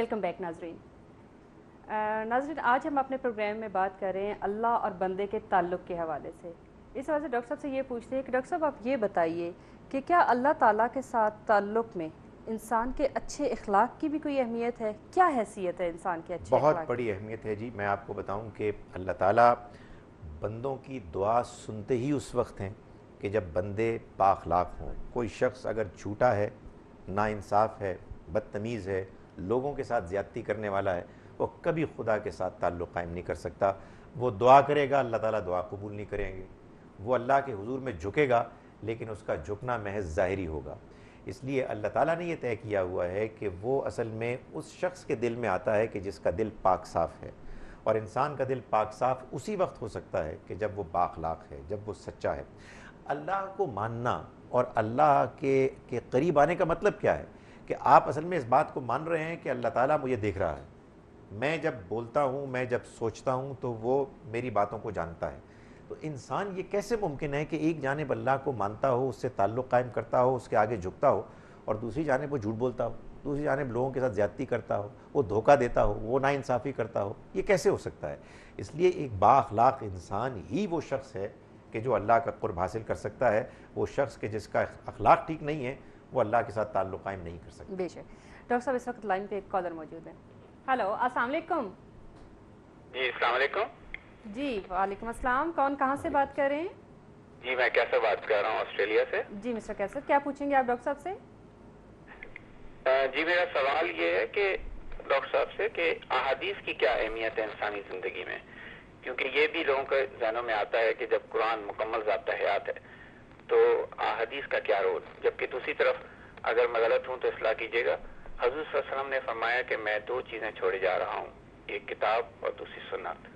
Welcome back ناظرین۔ آج ہم اپنے پروگرام میں بات کر رہے ہیں اللہ اور بندے کے تعلق کے حوالے سے۔ اس وجہ سے ڈاکٹر صاحب سے یہ پوچھتے ہیں کہ ڈاکٹر صاحب آپ یہ بتائیے کہ کیا اللہ تعالیٰ کے ساتھ تعلق میں انسان کے اچھے اخلاق کی بھی کوئی اہمیت ہے؟ کیا حیثیت ہے انسان کے اچھے اخلاق کی؟ بہت بڑی اہمیت ہے جی۔ میں آپ کو بتاؤں کہ اللہ تعالیٰ بندوں کی دعا سنتے ہی اس وقت ہیں کہ جب بندے بااخلاق ہوں۔ کوئی شخص اگر جھوٹا ہے، ناانصاف ہے، بدتمیز ہے، لوگوں کے ساتھ زیادتی کرنے والا ہے، وہ کبھی خدا کے ساتھ تعلق قائم نہیں کر سکتا۔ وہ دعا کرے گا، اللہ تعالیٰ دعا قبول نہیں کریں گے۔ وہ اللہ کے حضور میں جھکے گا لیکن اس کا جھکنا محض ظاہری ہوگا۔ اس لیے اللہ تعالیٰ نے یہ طے کیا ہوا ہے کہ وہ اصل میں اس شخص کے دل میں آتا ہے کہ جس کا دل پاک صاف ہے، اور انسان کا دل پاک صاف اسی وقت ہو سکتا ہے کہ جب وہ بااخلاق ہے، جب وہ سچا ہے۔ اللہ کو ماننا اور اللہ کے قریب آنے کا مطلب کیا ہے؟ کہ آپ اصل میں اس بات کو مان رہے ہیں کہ اللہ تعالیٰ مجھے دیکھ رہا ہے، میں جب بولتا ہوں، میں جب سوچتا ہوں تو وہ میری باتوں کو جانتا ہے۔ تو انسان یہ کیسے ممکن ہے کہ ایک جانب اللہ کو مانتا ہو، اس سے تعلق قائم کرتا ہو، اس کے آگے جھکتا ہو، اور دوسری جانب وہ جھوٹ بولتا ہو، دوسری جانب لوگوں کے ساتھ زیادتی کرتا ہو، وہ دھوکہ دیتا ہو، وہ ناانصافی کرتا ہو؟ یہ کیسے ہو سکتا ہے؟ اس لیے ایک بااخلاق انسان ہی وہ شخص ہے کہ جو اللہ کا قرب حاصل کر سکتا ہے۔ وہ شخص کہ جس کا اخلاق ٹھیک نہیں ہے وہ اللہ کے ساتھ تعلق قائم نہیں کر سکتا۔ بے شک۔ ڈاکٹر صاحب اس وقت لائن پہ ایک کالر موجود ہے۔ ہیلو، السلام علیکم۔ جی السلام علیکم۔ جی وعلیکم السلام، کون کہاں سے بات کر رہے ہیں؟ جی میں کیسر بات کر رہا ہوں آسٹریلیا سے۔ جی مسٹر کیسر، کیا پوچھیں گے آپ ڈاکٹر صاحب سے؟ جی میرا سوال یہ ہے کہ ڈاکٹر صاحب سے کہ احادیث کی کیا اہمیت ہے انسانی زندگی میں؟ کیونکہ یہ بھی لوگوں کے ذہنوں میں آتا ہے کہ جب قرآن مکمل ضابطہ حیات ہے تو احادیث کا کیا رول؟ جبکہ دوسری طرف اگر میں غلط ہوں تو اصلاح کیجیے گا، حضور صلی اللہ علیہ وسلم نے فرمایا کہ میں دو چیزیں چھوڑے جا رہا ہوں، ایک کتاب اور دوسری سنت۔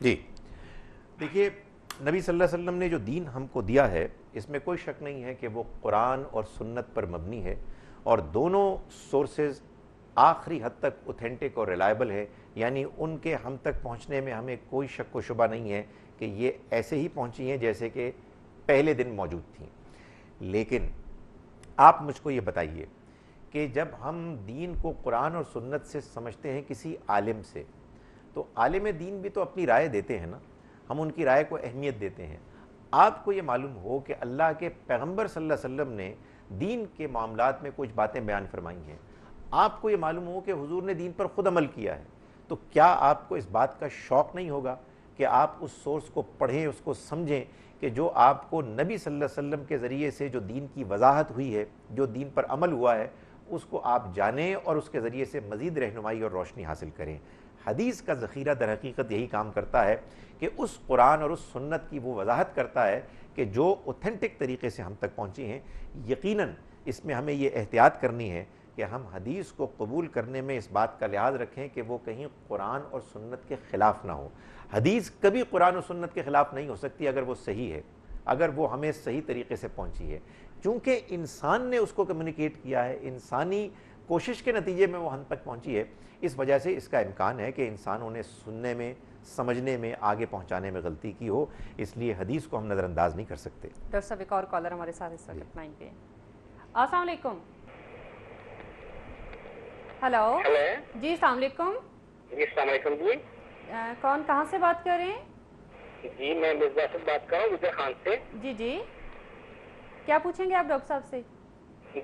جی دیکھیے، نبی صلی اللہ علیہ وسلم نے جو دین ہم کو دیا ہے اس میں کوئی شک نہیں ہے کہ وہ قرآن اور سنت پر مبنی ہے، اور دونوں سورسز آخری حد تک اوتھینٹک اور ریلائبل ہے، یعنی ان کے ہم تک پہنچنے میں ہمیں کوئی شک و شبہ نہیں ہے کہ یہ ایسے ہی پہنچی ہیں جیسے کہ پہلے دن موجود تھیں۔ لیکن آپ مجھ کو یہ بتائیے کہ جب ہم دین کو قرآن اور سنت سے سمجھتے ہیں کسی عالم سے، تو عالم دین بھی تو اپنی رائے دیتے ہیں نا، ہم ان کی رائے کو اہمیت دیتے ہیں۔ آپ کو یہ معلوم ہو کہ اللہ کے پیغمبر صلی اللہ علیہ وسلم نے دین کے معاملات میں کچھ باتیں بیان فرمائی ہیں، آپ کو یہ معلوم ہو کہ حضور نے دین پر خود عمل کیا ہے، تو کیا آپ کو اس بات کا شوق نہیں ہوگا کہ آپ اس سورس کو پڑھیں، اس کو سمجھیں کہ جو آپ کو نبی صلی اللہ علیہ وسلم کے ذریعے سے جو دین کی وضاحت ہوئی ہے، جو دین پر عمل ہوا ہے، اس کو آپ جانیں اور اس کے ذریعے سے مزید رہنمائی اور روشنی حاصل کریں۔ حدیث کا ذخیرہ در حقیقت یہی کام کرتا ہے کہ اس قرآن اور اس سنت کی وہ وضاحت کرتا ہے کہ جو اوتھینٹک طریقے سے ہم تک پہنچی ہیں۔ یقیناً اس میں ہمیں یہ احتیاط کرنی ہے کہ ہم حدیث کو قبول کرنے میں اس بات کا لحاظ رکھیں کہ وہ کہیں قرآن اور سنت کے خلاف نہ ہو۔ حدیث کبھی قرآن و سنت کے خلاف نہیں ہو سکتی اگر وہ صحیح ہے، اگر وہ ہمیں صحیح طریقے سے پہنچی ہے، چونکہ انسان نے اس کو کمیونیکیٹ کیا ہے، انسانی کوشش کے نتیجے میں وہ ہم تک پہنچی ہے۔ اس وجہ سے اس کا امکان ہے کہ انسانوں نے سننے میں، سمجھنے میں، آگے پہنچانے میں غلطی کی ہو، اس لیے حدیث کو ہم نظر انداز نہیں کر سکتے۔ ڈاکٹر صاحب ایک اور کالر ہمارے ساتھ اس وقت لائن پہ ہے۔ السلام علیکم۔ ہیلو جی السلام علیکم۔ جی السلام علیکم۔ جی کون کہاں سے بات کر رہے ہیں؟ جی میں مرزا سے بات کر رہا ہوں، وجے خان سے۔ جی جی، کیا پوچھیں گے آپ ڈاکٹر صاحب سے؟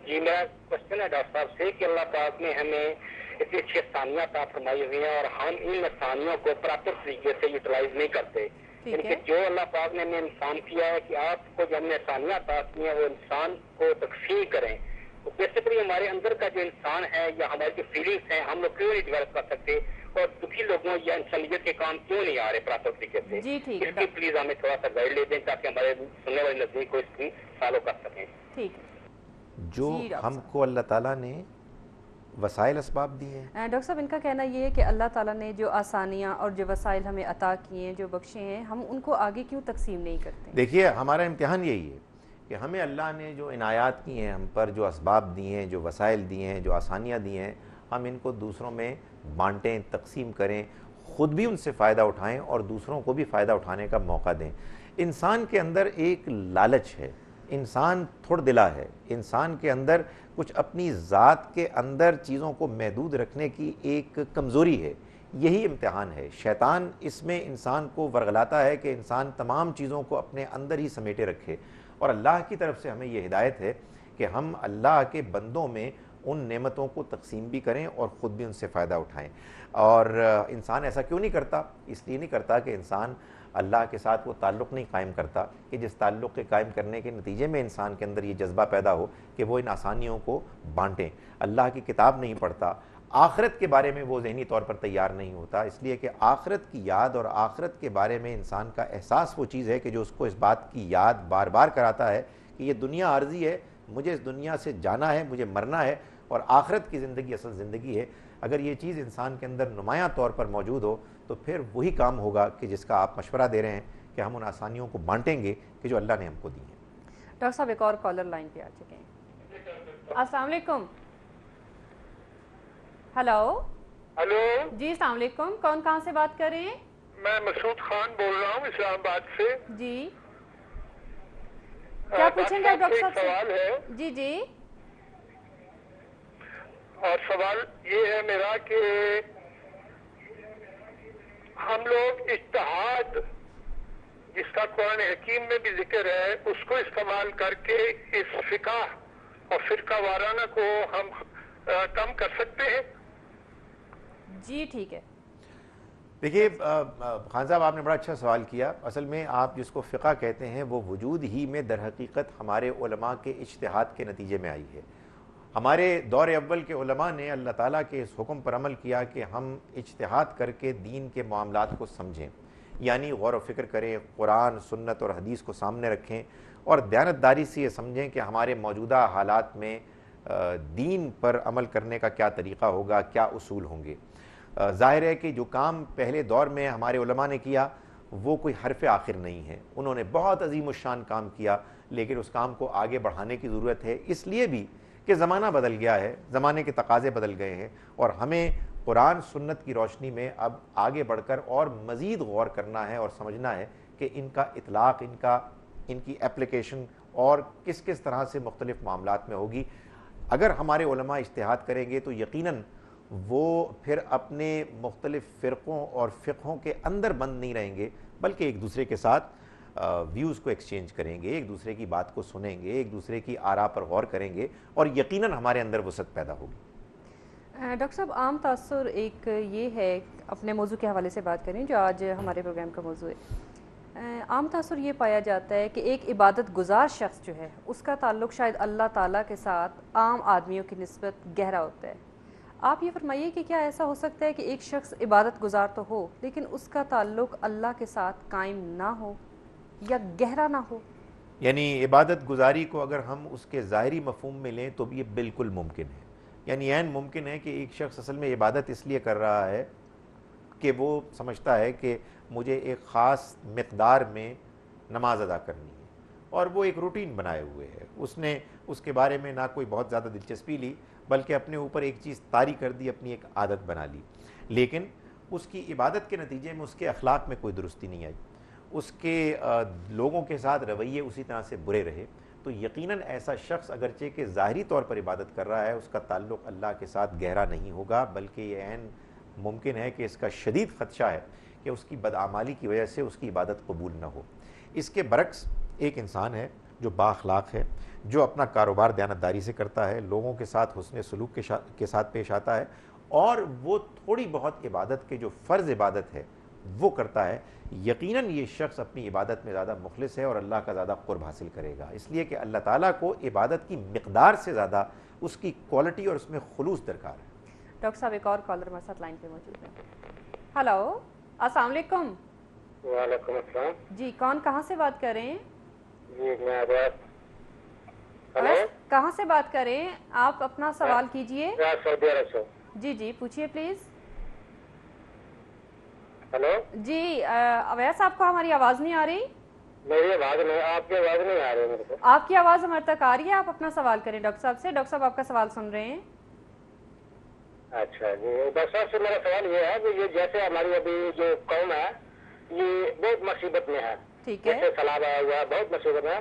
جی میرا کوشچن ہے ڈاکٹر صاحب سے کہ اللہ پاک نے ہمیں اتنی اچھی آسانیاں عطا فرمائی ہوئی ہیں اور ہم ان آسانیوں کو پراپر طریقے سے یوٹیلائز نہیں کرتے، یعنی کہ جو اللہ پاک نے ہمیں انسان کیا ہے کہ آپ کو جو ہم نے آسانیاں عطا کی ہیں وہ انسان کو تقسیم کریں، تو بیسیکلی ہمارے اندر کا جو انسان ہے یا ہماری جو فیلنگس ہیں ہم لوگ کیوں نہیں ڈیولپ کر سکتے، اور دکھی لوگوں یا انسانیت کے کام کیوں نہیں آ رہے پراپر طریقے سے؟ جی ٹھیک ہے، اس کی پلیز ہمیں تھوڑا سا گائڈ لے دیں تاکہ ہمارے سننے والے نزدیک کو اس کی فالو کر سکیں۔ ٹھیک ہے۔ جو ہم کو اللہ تعالیٰ نے وسائل اسباب دی ہیں، ڈاکٹر صاحب ان کا کہنا یہ ہے کہ اللہ تعالیٰ نے جو آسانیاں اور جو وسائل ہمیں عطا کیے ہیں، جو بخشے ہیں، ہم ان کو آگے کیوں تقسیم نہیں کرتے؟ دیکھیے ہمارا امتحان یہی ہے کہ ہمیں اللہ نے جو عنایات کی ہیں، ہم پر جو اسباب دی ہیں، جو وسائل دی ہیں، جو آسانیاں دی ہیں، ہم ان کو دوسروں میں بانٹیں، تقسیم کریں، خود بھی ان سے فائدہ اٹھائیں اور دوسروں کو بھی فائدہ اٹھانے کا موقع دیں۔ انسان کے اندر ایک لالچ ہے، انسان تھوڑ دلا ہے، انسان کے اندر کچھ اپنی ذات کے اندر چیزوں کو محدود رکھنے کی ایک کمزوری ہے، یہی امتحان ہے۔ شیطان اس میں انسان کو ورغلاتا ہے کہ انسان تمام چیزوں کو اپنے اندر ہی سمیٹے رکھے، اور اللہ کی طرف سے ہمیں یہ ہدایت ہے کہ ہم اللہ کے بندوں میں ان نعمتوں کو تقسیم بھی کریں اور خود بھی ان سے فائدہ اٹھائیں۔ اور انسان ایسا کیوں نہیں کرتا؟ اس لیے نہیں کرتا کہ انسان اللہ کے ساتھ وہ تعلق نہیں قائم کرتا کہ جس تعلق کے قائم کرنے کے نتیجے میں انسان کے اندر یہ جذبہ پیدا ہو کہ وہ ان آسانیوں کو بانٹیں۔ اللہ کی کتاب نہیں پڑھتا، آخرت کے بارے میں وہ ذہنی طور پر تیار نہیں ہوتا، اس لیے کہ آخرت کی یاد اور آخرت کے بارے میں انسان کا احساس وہ چیز ہے کہ جو اس کو اس بات کی یاد بار بار کراتا ہے کہ یہ دنیا عارضی ہے، مجھے اس دنیا سے جانا ہے، مجھے مرنا ہے، اور آخرت کی زندگی اصل زندگی ہے۔ اگر یہ چیز انسان کے اندر نمایاں طور پر موجود ہو تو پھر وہی کام ہوگا کہ جس کا آپ مشورہ دے رہے ہیں کہ ہم ان آسانیوں کو بانٹیں گے کہ جو اللہ نے ہم کو دی ہیں۔ ڈاکٹر صاحب ایک اور کالر لائن پہ آ چکے ہیں۔ السلام علیکم۔ ہلو ہلو جی السلام علیکم، کون کہاں سے بات کر رہے ہیں؟ میں مسعود خان بول رہا ہوں اسلام آباد سے۔ جی کیا پوچھیں گے ڈاکٹر صاحب سے؟ سوال ہے، جی جی اور سوال یہ ہے میرا کہ ہم لوگ اجتہاد جس کا قرآن حکیم میں بھی ذکر ہے اس کو استعمال کر کے اس فقہ اور فرقہ وارانہ کو ہم کم کر سکتے ہیں؟ جی ٹھیک ہے۔ دیکھیے خان صاحب، آپ نے بڑا اچھا سوال کیا۔ اصل میں آپ جس کو فقہ کہتے ہیں وہ وجود ہی میں در حقیقت ہمارے علماء کے اجتہاد کے نتیجے میں آئی ہے۔ ہمارے دور اول کے علماء نے اللہ تعالیٰ کے اس حکم پر عمل کیا کہ ہم اجتہاد کر کے دین کے معاملات کو سمجھیں، یعنی غور و فکر کریں، قرآن سنت اور حدیث کو سامنے رکھیں اور دیانتداری سے یہ سمجھیں کہ ہمارے موجودہ حالات میں دین پر عمل کرنے کا کیا طریقہ ہوگا، کیا اصول ہوں گے۔ ظاہر ہے کہ جو کام پہلے دور میں ہمارے علماء نے کیا وہ کوئی حرف آخر نہیں ہے، انہوں نے بہت عظیم الشان کام کیا، لیکن اس کام کو آگے بڑھانے کی ضرورت ہے، اس لیے بھی کہ زمانہ بدل گیا ہے، زمانے کے تقاضے بدل گئے ہیں، اور ہمیں قرآن سنت کی روشنی میں اب آگے بڑھ کر اور مزید غور کرنا ہے اور سمجھنا ہے کہ ان کا اطلاق، ان کی اپلیکیشن اور کس کس طرح سے مختلف معاملات میں ہوگی۔ اگر ہمارے علماء اجتہاد کریں گے تو یقیناً وہ پھر اپنے مختلف فرقوں اور فقہوں کے اندر بند نہیں رہیں گے، بلکہ ایک دوسرے کے ساتھ ویوز کو ایکسچینج کریں گے، ایک دوسرے کی بات کو سنیں گے، ایک دوسرے کی آراء پر غور کریں گے، اور یقیناً ہمارے اندر وسعت پیدا ہوگی۔ ڈاکٹر صاحب عام تاثر ایک یہ ہے، اپنے موضوع کے حوالے سے بات کریں جو آج ہمارے پروگرام کا موضوع ہے، عام تاثر یہ پایا جاتا ہے کہ ایک عبادت گزار شخص جو ہے اس کا تعلق شاید اللہ تعالیٰ کے ساتھ عام آدمیوں کی نسبت گہرا ہوتا ہے۔ آپ یہ فرمائیے کہ کیا ایسا ہو سکتا ہے کہ ایک شخص عبادت گزار تو ہو لیکن اس کا تعلق اللہ کے ساتھ قائم نہ ہو یا گہرا نہ ہو؟ یعنی عبادت گزاری کو اگر ہم اس کے ظاہری مفہوم میں لیں تو یہ بالکل ممکن ہے، یعنی عین ممکن ہے کہ ایک شخص اصل میں عبادت اس لیے کر رہا ہے کہ وہ سمجھتا ہے کہ مجھے ایک خاص مقدار میں نماز ادا کرنی ہے، اور وہ ایک روٹین بنائے ہوئے ہے، اس نے اس کے بارے میں نہ کوئی بہت زیادہ دلچسپی لی بلکہ اپنے اوپر ایک چیز طاری کر دی، اپنی ایک عادت بنا لی، لیکن اس کی عبادت کے نتیجے میں اس کے اخلاق میں کوئی درستی نہیں آئی، اس کے لوگوں کے ساتھ رویے اسی طرح سے برے رہے، تو یقیناً ایسا شخص اگرچہ کہ ظاہری طور پر عبادت کر رہا ہے اس کا تعلق اللہ کے ساتھ گہرا نہیں ہوگا، بلکہ یہ عین ممکن ہے کہ اس کا شدید خدشہ ہے کہ اس کی بدعمالی کی وجہ سے اس کی عبادت قبول نہ ہو۔ اس کے برعکس ایک انسان ہے جو با اخلاق ہے، جو اپنا کاروبار دیانتداری سے کرتا ہے، لوگوں کے ساتھ حسن سلوک کے ساتھ پیش آتا ہے، اور وہ تھوڑی بہت عبادت کے جو فرض عبادت ہے وہ کرتا ہے، یقیناً یہ شخص اپنی عبادت میں زیادہ مخلص ہے اور اللہ کا زیادہ قرب حاصل کرے گا، اس لیے کہ اللہ تعالیٰ کو عبادت کی مقدار سے زیادہ اس کی کوالٹی اور اس میں خلوص درکار ہے۔ ڈاکٹر صاحب ایک اور کالر ہمارے ساتھ لائن پہ موجود ہے۔ ہلو السلام علیکم۔ وعلیکم السلام جی کون کہاں سے بات کر رہے ہیں؟ جی میں آواز ہلو کہاں سے بات کر رہے ہیں آپ؟ اپنا سوال کیجئے۔ سعودی عرب سے۔ جی جی پوچھئے پلیز۔ ہلو جی اویس صاحب کو ہماری آواز نہیں آ رہی؟ میری آواز نہیں، آپ کی آواز نہیں آ رہی میرے کو۔ آپ کی آواز ہمارے تک آ رہی ہے، آپ اپنا سوال کریں ڈاکٹر صاحب سے۔ ڈاکٹر صاحب آپ کا سوال سن رہے ہیں۔ اچھا جی ڈاکٹر صاحب سے میرا سوال یہ ہے کہ یہ جیسے ہماری ابھی جو قوم ہے یہ بہت مصیبت میں ہے، ٹھیک ہے، جیسے سیلاب آیا ہوا ہے، بہت مصیبت میں ہے،